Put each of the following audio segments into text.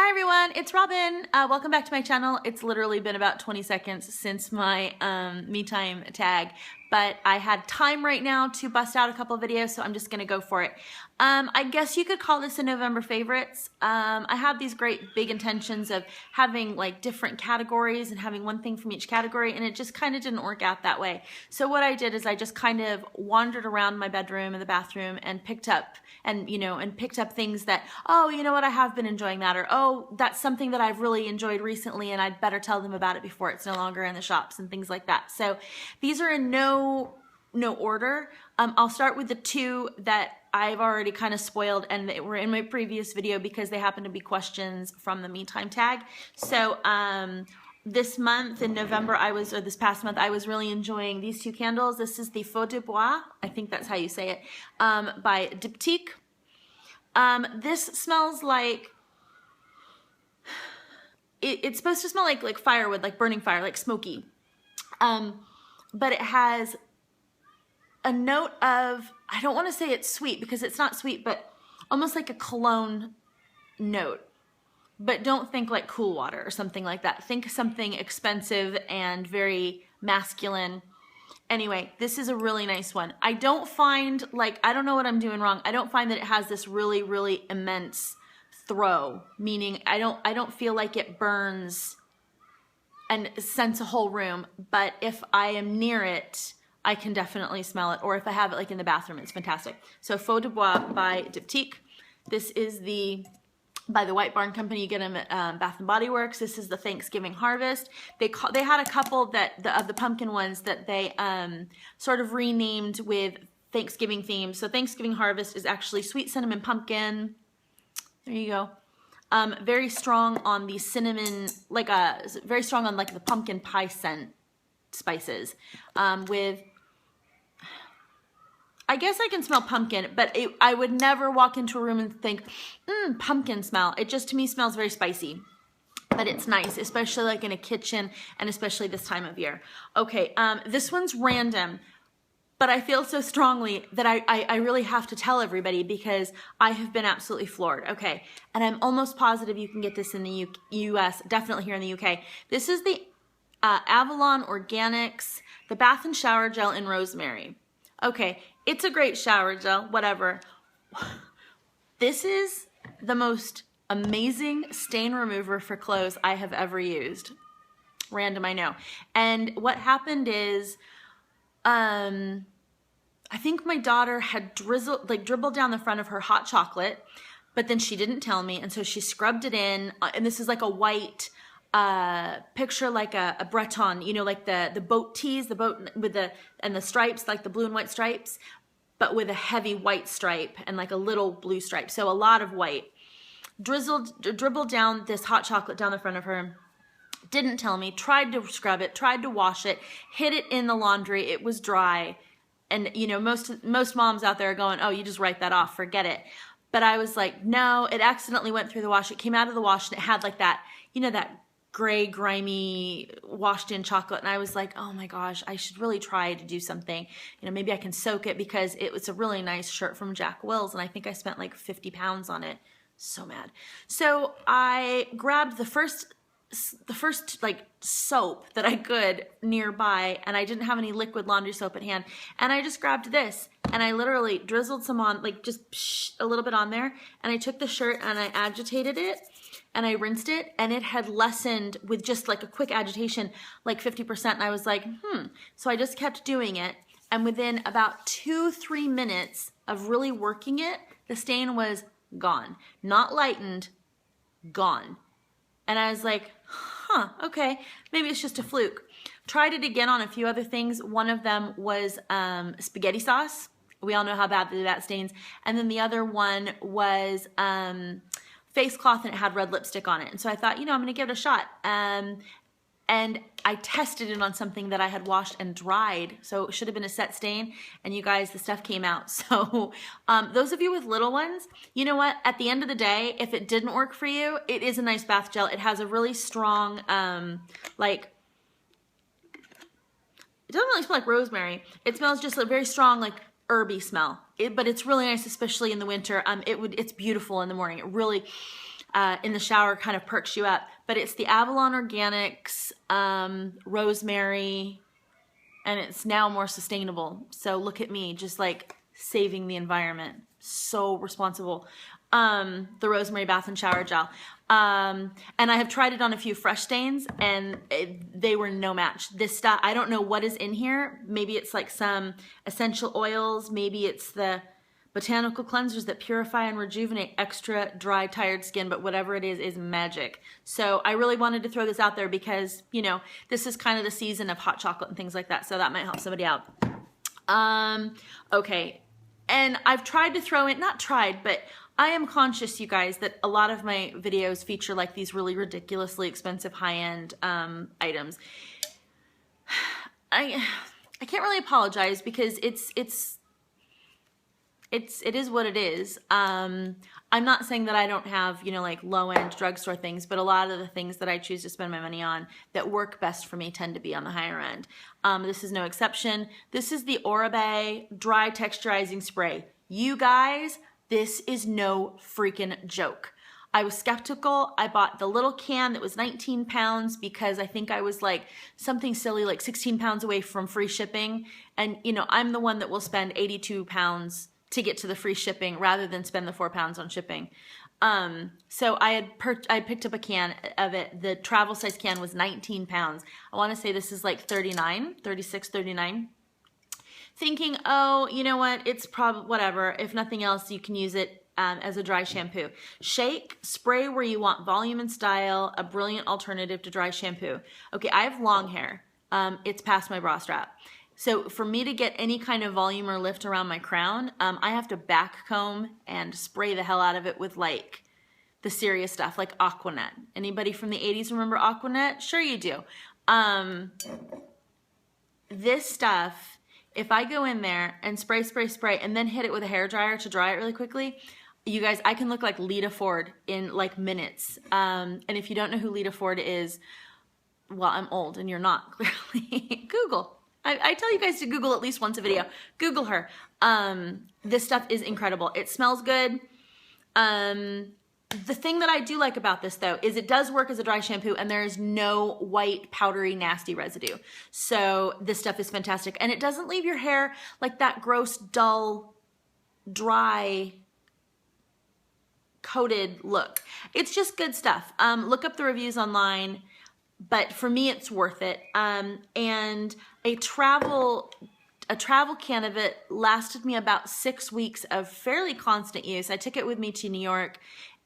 Hi everyone, it's Robin. Welcome back to my channel. It's literally been about 20 seconds since my me time tag, but I had time right now to bust out a couple of videos, so I'm just gonna go for it. I guess you could call this a November favorites. I have these great big intentions of having like different categories and having one thing from each category, and it just kind of didn't work out that way. So what I did is I just kind of wandered around my bedroom and the bathroom and picked up things that, oh, you know what, I have been enjoying that, or oh, that's something that I've really enjoyed recently and I'd better tell them about it before it's no longer in the shops and things like that. So these are in no order. I'll start with the two that I've already kind of spoiled and they were in my previous video because they happen to be questions from the Me Time tag. So this month in November, this past month, I was really enjoying these two candles. This is the Feu de Bois, I think that's how you say it, by Diptyque. This smells like, it's supposed to smell like firewood, like burning fire, like smoky. But it has a note of, I don't want to say it's sweet because it's not sweet, but almost like a cologne note. But don't think like Cool Water or something like that. Think something expensive and very masculine. Anyway, this is a really nice one. I don't find, I don't know what I'm doing wrong. I don't find that it has this really, really immense throw, meaning I don't feel like it burns and scents a whole room, but if I am near it, I can definitely smell it, or if I have it like in the bathroom, it's fantastic. So Feu de Bois by Diptyque. This is by the White Barn Company. You get them at Bath & Body Works. This is the Thanksgiving Harvest. They had a couple of the pumpkin ones that they sort of renamed with Thanksgiving themes. So Thanksgiving Harvest is actually sweet cinnamon pumpkin. There you go. Very strong on the cinnamon, very strong on the pumpkin pie scent spices. I guess I can smell pumpkin, but I would never walk into a room and think, pumpkin smell. It just, to me, smells very spicy. But it's nice, especially like in a kitchen and especially this time of year. Okay, this one's random, but I feel so strongly that I really have to tell everybody because I have been absolutely floored. Okay, and I'm almost positive you can get this in the US, definitely here in the UK. This is the Avalon Organics, the Bath and Shower Gel in Rosemary. Okay, it's a great shower gel, whatever. This is the most amazing stain remover for clothes I have ever used. Random, I know. And what happened is, I think my daughter had dribbled down the front of her hot chocolate, but then she didn't tell me, and so she scrubbed it in, and this is like a white, picture like a Breton, you know, like the boat tees, the boat with the stripes, like the blue and white stripes, but with a heavy white stripe and like a little blue stripe. So a lot of white. Dribbled down this hot chocolate down the front of her. Didn't tell me, tried to scrub it, tried to wash it, hid it in the laundry. It was dry. And you know, most moms out there are going, oh, you just write that off, forget it. But I was like, no, it accidentally went through the wash. It came out of the wash and it had like that, you know, that gray, grimy, washed in chocolate. And I was like, oh my gosh, I should really try to do something. You know, maybe I can soak it because it was a really nice shirt from Jack Wills. And I think I spent like 50 pounds on it. So mad. So I grabbed the first like soap that I could nearby, and I didn't have any liquid laundry soap at hand. And I just grabbed this and I literally drizzled some on, like just a little bit on there. And I took the shirt and I agitated it. And I rinsed it, and it had lessened with just like a quick agitation, like 50%. And I was like, So I just kept doing it. And within about 2-3 minutes of really working it, the stain was gone. Not lightened, gone. And I was like, okay, maybe it's just a fluke. Tried it again on a few other things. One of them was spaghetti sauce. We all know how badly that stains. And then the other one was face cloth, and it had red lipstick on it. And so I thought, you know, I'm going to give it a shot. And I tested it on something that I had washed and dried. So it should have been a set stain. And you guys, the stuff came out. So those of you with little ones, you know what? At the end of the day, if it didn't work for you, it is a nice bath gel. It has a really strong, it doesn't really smell like rosemary. It smells just a very strong, like herby smell. But it's really nice, especially in the winter. It's beautiful in the morning. It really in the shower kind of perks you up. But it's the Avalon Organics rosemary, and it's now more sustainable. So look at me, just like saving the environment. So responsible. The rosemary bath and shower gel. And I have tried it on a few fresh stains, and they were no match. This stuff, I don't know what is in here. Maybe it's like some essential oils. Maybe it's the botanical cleansers that purify and rejuvenate extra dry, tired skin, but whatever it is magic. So I really wanted to throw this out there because, you know, this is kind of the season of hot chocolate and things like that. So that might help somebody out. Okay. And I've tried to throw in, not tried, but I am conscious, you guys, that a lot of my videos feature like these really ridiculously expensive high-end items. I can't really apologize because it is what it is. I'm not saying that I don't have, you know, like low-end drugstore things, but a lot of the things that I choose to spend my money on that work best for me tend to be on the higher end. This is no exception. This is the Awwwwwwww Dry Texturizing Spray. You guys, this is no freaking joke. I was skeptical. I bought the little can that was 19 pounds because I think I was like something silly, like 16 pounds away from free shipping. And, you know, I'm the one that will spend 82 pounds to get to the free shipping rather than spend the 4 pounds on shipping. So I picked up a can of it. The travel size can was 19 pounds. I want to say this is like 36, 39. Thinking, oh, you know what, it's probably whatever. If nothing else, you can use it as a dry shampoo. Shake, spray where you want volume and style, a brilliant alternative to dry shampoo. Okay, I have long hair. It's past my bra strap. So for me to get any kind of volume or lift around my crown, I have to back comb and spray the hell out of it with like the serious stuff, like Aquanet. Anybody from the 80s remember Aquanet? Sure you do. This stuff, if I go in there and spray, and then hit it with a hairdryer to dry it really quickly, you guys, I can look like Lita Ford in like minutes. And if you don't know who Lita Ford is, well, I'm old and you're not, clearly. Google. I tell you guys to Google at least once a video. Google her. This stuff is incredible. It smells good. The thing that I do like about this, though, is it does work as a dry shampoo, and there is no white, powdery, nasty residue. So this stuff is fantastic. And it doesn't leave your hair like that gross, dull, dry, coated look. It's just good stuff. Look up the reviews online, but for me, it's worth it. And a travel can of it lasted me about 6 weeks of fairly constant use. I took it with me to New York,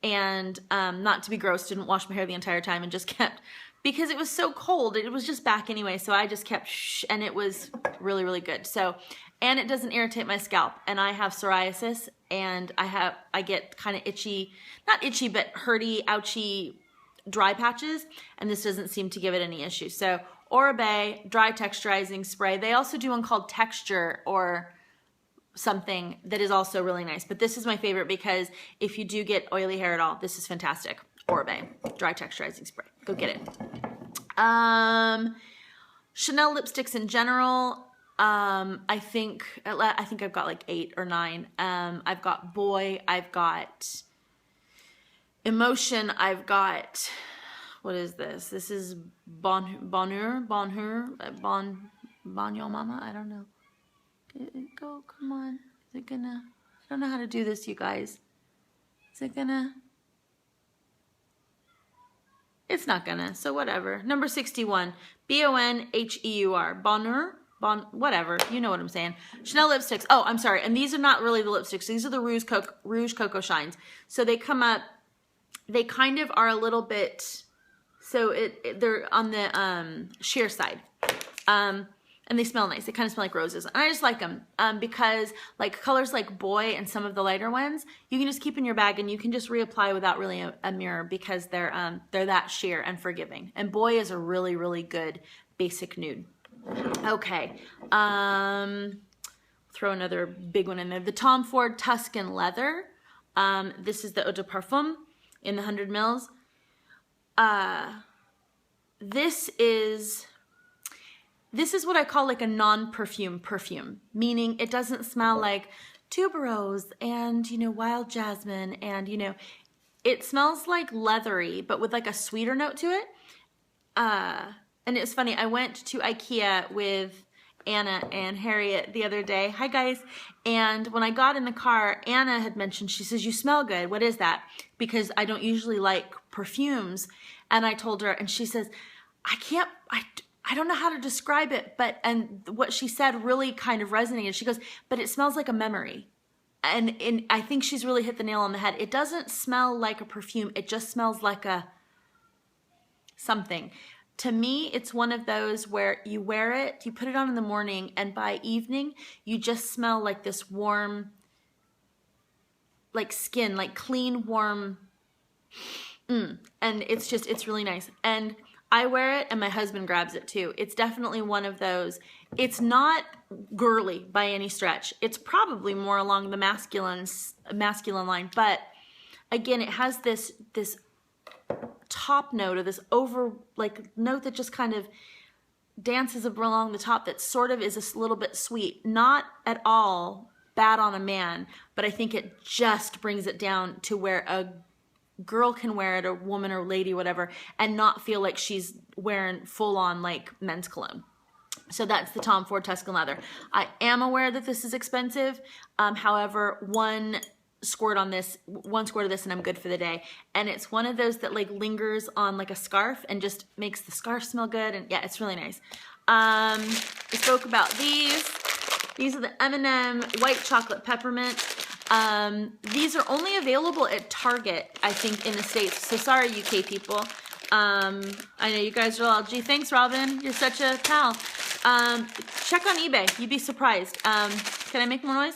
and not to be gross, didn't wash my hair the entire time and just kept, because it was so cold, it was just back anyway, so I just kept and it was really, really good. So, and it doesn't irritate my scalp, and I have psoriasis, and I get kind of itchy, not itchy, but hurty, ouchy, dry patches, and this doesn't seem to give it any issue. So Awwwwwww Dry Texturizing Spray. They also do one called Texture or something that is also really nice, but this is my favorite because if you do get oily hair at all, this is fantastic. Awwwwwww Dry Texturizing Spray. Go get it. Chanel lipsticks in general. I think I've got like 8 or 9. I've got Boy. I've got Emotion. I've got, what is this? This is Bonheur, Bon Yo Mama. I don't know. Go, come on. Is it gonna? I don't know how to do this, you guys. Is it gonna? It's not gonna, so whatever. Number 61, Bonheur, whatever. You know what I'm saying. Chanel lipsticks. Oh, I'm sorry. And these are not really the lipsticks. These are the Rouge Cocoa Shines. So they come up, they kind of are a little bit, so they're on the sheer side. And they smell nice. They kind of smell like roses. And I just like them because like colors like Boy and some of the lighter ones, you can just keep in your bag and you can just reapply without really a mirror because they're that sheer and forgiving. And Boy is a really, really good basic nude. Okay. Throw another big one in there. The Tom Ford Tuscan Leather. This is the Eau de Parfum in the 100 mils. This is what I call like a non-perfume perfume, meaning it doesn't smell like tuberose and, you know, wild jasmine and, you know, It smells like leathery, but with like a sweeter note to it. And it's funny, I went to IKEA with Anna and Harriet the other day. Hi guys. And when I got in the car, Anna had mentioned, she says, you smell good. What is that? Because I don't usually like perfumes. And I told her, and she says, I don't know how to describe it, and what she said really kind of resonated. She goes, but it smells like a memory. And I think she's really hit the nail on the head. It doesn't smell like a perfume. It just smells like a something. To me, it's one of those where you wear it, you put it on in the morning, and by evening, you just smell like this warm, like skin, like clean, warm, and it's really nice. And I wear it, and my husband grabs it too. It's definitely one of those. It's not girly by any stretch. It's probably more along the masculine line, but again, it has this top note, or this note that just kind of dances along the top, that sort of is a little bit sweet. Not at all bad on a man, but I think it just brings it down to where a girl can wear it, a woman or lady, whatever, and not feel like she's wearing full on like men's cologne. So that's the Tom Ford Tuscan Leather. I am aware that this is expensive. However, one squirt of this and I'm good for the day. And it's one of those that like lingers on like a scarf and just makes the scarf smell good. And yeah, it's really nice. We spoke about these. These are the M&M White Chocolate Peppermint. These are only available at Target, I think, in the States. So sorry, UK people. I know you guys are all, gee, thanks, Robin. You're such a pal. Check on eBay. You'd be surprised. Can I make more noise?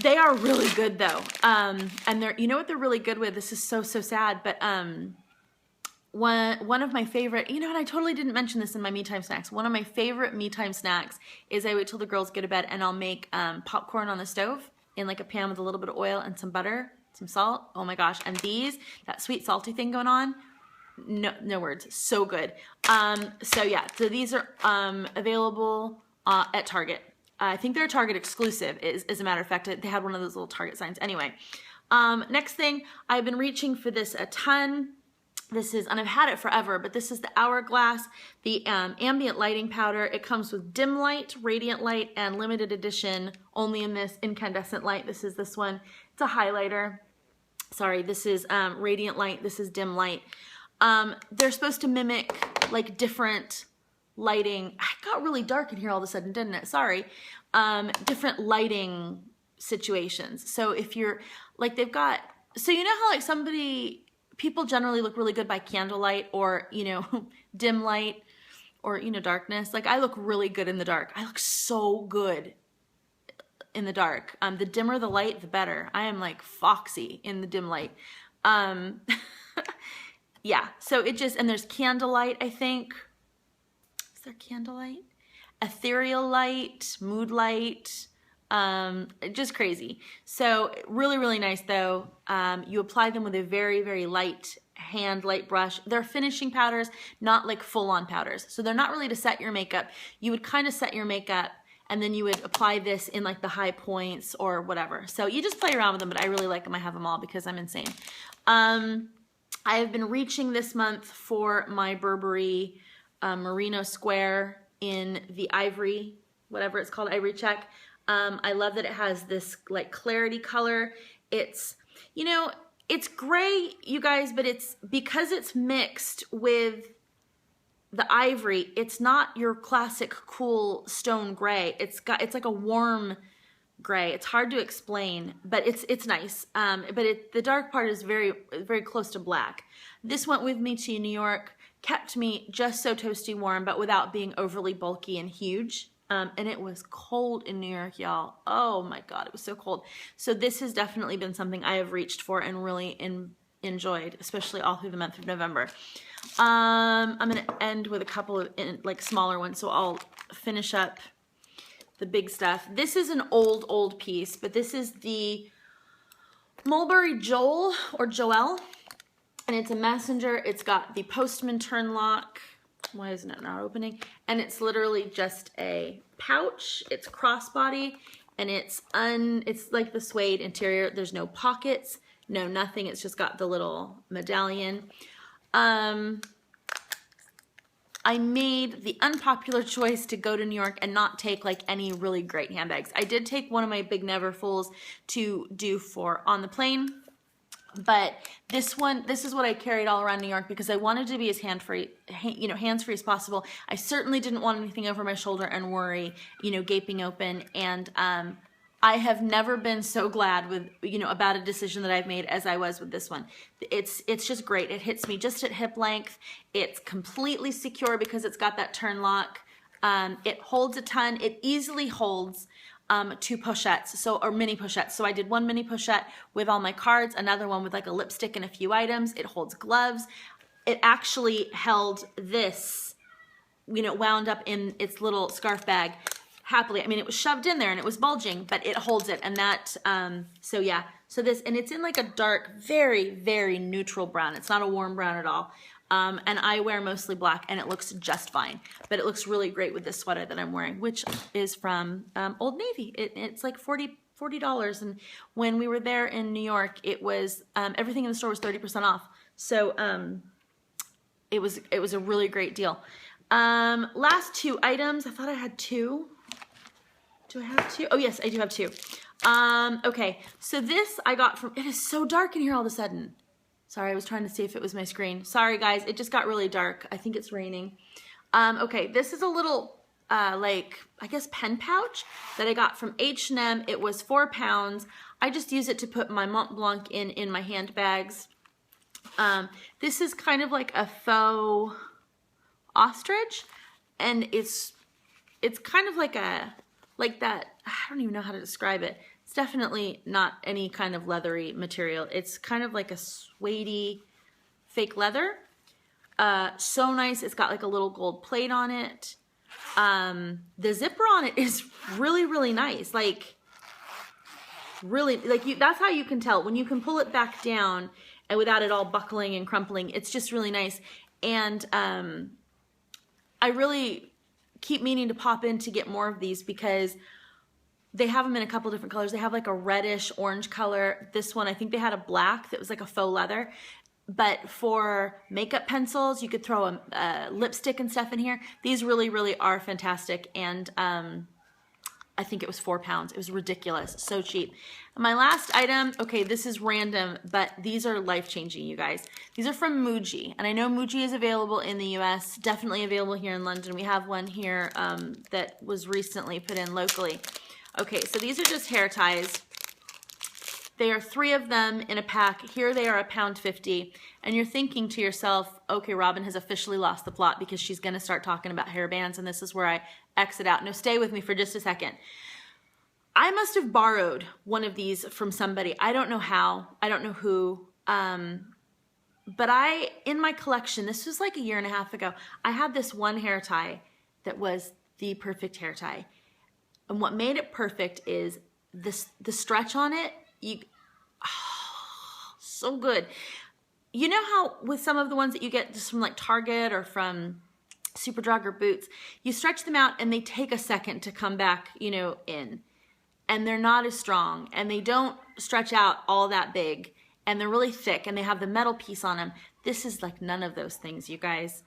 They are really good though. And you know what they're really good with? This is so sad, but one of my favorite, you know what, I totally didn't mention this in my me time snacks. One of my favorite me time snacks is I wait till the girls go to bed and I'll make popcorn on the stove in like a pan with a little bit of oil and some butter, some salt. Oh my gosh. And that sweet salty thing going on, no words, so good. So yeah, so these are available at Target. I think they're a Target exclusive, as a matter of fact. They had one of those little Target signs. Anyway, next thing, I've been reaching for this a ton. This is, and I've had it forever, but this is the Hourglass, the ambient lighting powder. It comes with dim light, radiant light, and limited edition, only in this incandescent light. This is this one. It's a highlighter. Sorry, this is radiant light. This is dim light. They're supposed to mimic like different lighting. It got really dark in here all of a sudden, didn't it? Sorry. Different lighting situations. So if you're like, they've got, so you know how like people generally look really good by candlelight or, you know, dim light or, you know, darkness. Like I look really good in the dark. I look so good in the dark. The dimmer the light, the better. I am like foxy in the dim light. Yeah. So it just, and there's candlelight, I think. Is there candlelight? Ethereal light, mood light, just crazy. So really, really nice though. You apply them with a very, very light light brush. They're finishing powders, not like full on powders. So they're not really to set your makeup. You would kind of set your makeup and then you would apply this in like the high points or whatever. So you just play around with them, but I really like them. I have them all because I'm insane. I have been reaching this month for my Burberry Merino Square in the ivory, whatever it's called, ivory check. I love that it has this like clarity color. It's, you know, it's gray, you guys, but it's because it's mixed with the ivory. It's not your classic cool stone gray. It's like a warm gray. It's hard to explain, but it's nice. But the dark part is very, very close to black. This went with me to New York. Kept me just so toasty warm, but without being overly bulky and huge. And it was cold in New York, y'all. Oh my God, it was so cold. So this has definitely been something I have reached for and really enjoyed, especially all through the month of November. I'm gonna end with a couple of like smaller ones, so I'll finish up the big stuff. This is an old piece, but this is the Mulberry Joel or Joelle. And it's a messenger. It's got the postman turn lock. Why isn't it not opening? And it's literally just a pouch. It's crossbody and it's like the suede interior. There's no pockets. No, nothing. It's just got the little medallion. I made the unpopular choice to go to New York and not take like any really great handbags. I did take one of my big Neverfulls to do for on the plane, but this is what I carried all around New York because I wanted to be as hands-free as possible. I certainly didn't want anything over my shoulder and worry, gaping open. And I have never been so glad with, about a decision that I've made as I was with this one. It's just great. It hits me just at hip length. It's completely secure because it's got that turn lock. It holds a ton. It easily holds 2 pochettes, or mini pochettes. So I did one mini pochette with all my cards, another one with like a lipstick and a few items. It holds gloves. It actually held this, wound up in its little scarf bag happily. I mean, it was shoved in there and it was bulging, but it holds it. And that, so yeah. So this, and it's in like a dark, very, very neutral brown. It's not a warm brown at all. And I wear mostly black and it looks just fine, but it looks really great with this sweater that I'm wearing, which is from Old Navy. It's like $40. And when we were there in New York, it was, everything in the store was 30% off. So it was a really great deal. Last 2 items. I thought I had 2. Do I have 2? Oh yes, I do have 2. Okay, so this I got from, it is so dark in here all of a sudden. Sorry, I was trying to see if it was my screen. Sorry guys, it just got really dark. I think it's raining. Okay, this is a little, like, I guess pen pouch that I got from H&M. It was £4. I just use it to put my Mont Blanc in my handbags. This is kind of like a faux ostrich, and it's kind of like that, I don't even know how to describe it. It's definitely not any kind of leathery material. It's kind of like a suede-y fake leather. So nice. It's got like a little gold plate on it. The zipper on it is really, really nice. Like, really, like that's how you can tell. When you can pull it back down and without it all buckling and crumpling, it's just really nice. And I really keep meaning to pop in to get more of these because they have them in a couple different colors. They have like a reddish orange color. This one, I think they had a black that was like a faux leather. But for makeup pencils, you could throw a lipstick and stuff in here. These really, really are fantastic. And I think it was £4. It was ridiculous. So cheap. And my last item, okay, this is random, but these are life-changing, you guys. These are from Muji. And I know Muji is available in the US, definitely available here in London. We have one here that was recently put in locally. Okay, so these are just hair ties. They are 3 of them in a pack. Here they are £1.50. And you're thinking to yourself, okay, Robin has officially lost the plot because she's gonna start talking about hair bands, and this is where I exit out. No, stay with me for just a second. I must have borrowed one of these from somebody. I don't know how, I don't know who, but in my collection, this was like a 1.5 years ago, I had this one hair tie that was the perfect hair tie. And what made it perfect is the stretch on it. So good. You know how with some of the ones that you get just from like Target or from Superdrug or Boots, you stretch them out and they take a second to come back, in. And they're not as strong and they don't stretch out all that big and they're really thick and they have the metal piece on them. This is like none of those things, you guys.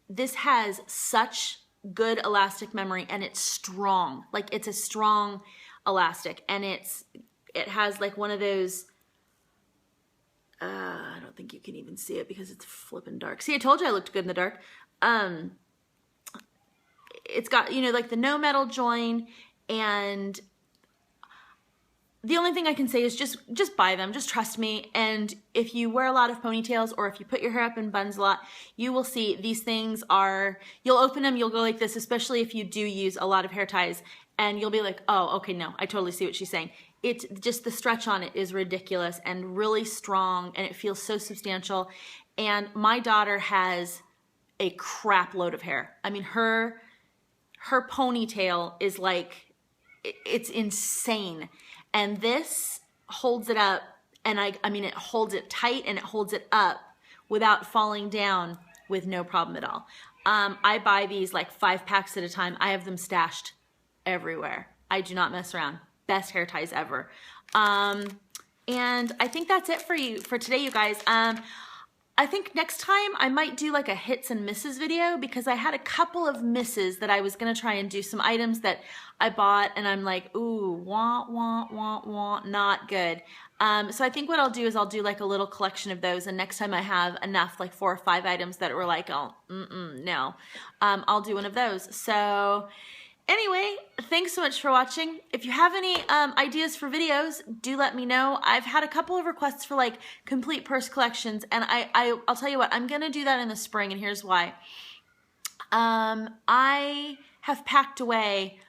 This has such good elastic memory and it's strong. Like it's a strong elastic and it has like one of those, I don't think you can even see it because it's flipping dark. See, I told you I looked good in the dark. It's got, like the no metal join, and the only thing I can say is just buy them. Just trust me. And if you wear a lot of ponytails or if you put your hair up in buns a lot, you will see these things you'll open them, you'll go like this, especially if you do use a lot of hair ties, and you'll be like, oh, okay, no, I totally see what she's saying. It's just the stretch on it is ridiculous and really strong, and it feels so substantial. And my daughter has a crap load of hair. I mean, her ponytail is like, it's insane. And this holds it up, and I mean, it holds it tight and it holds it up without falling down with no problem at all. I buy these like 5 packs at a time. I have them stashed everywhere. I do not mess around. Best hair ties ever. And I think that's it for today, you guys. I think next time I might do like a hits and misses video, because I had a couple of misses that I was gonna try and do some items that I bought and I'm like, ooh, not good. So I think what I'll do is I'll do like a little collection of those, and next time I have enough, like 4 or 5 items that were like, oh, no, I'll do one of those. So anyway, thanks so much for watching. If you have any ideas for videos, do let me know. I've had a couple of requests for like complete purse collections, and I'll tell you what, I'm gonna do that in the spring, and here's why. I have packed away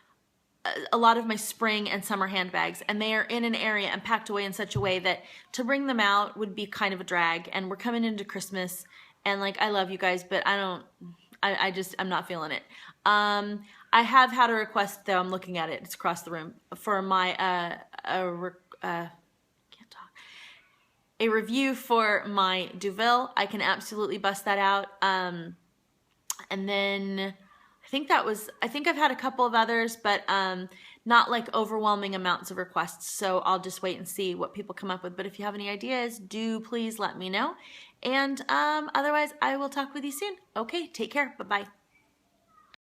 a lot of my spring and summer handbags, and they are in an area and packed away in such a way that to bring them out would be kind of a drag, and we're coming into Christmas, and like, I love you guys, but I'm not feeling it. I have had a request, though, I'm looking at it, it's across the room, for my, a review for my Deauville. I can absolutely bust that out. And then I think I've had a couple of others, but not like overwhelming amounts of requests. So I'll just wait and see what people come up with. But if you have any ideas, do please let me know. And otherwise, I will talk with you soon. Okay, take care. Bye-bye.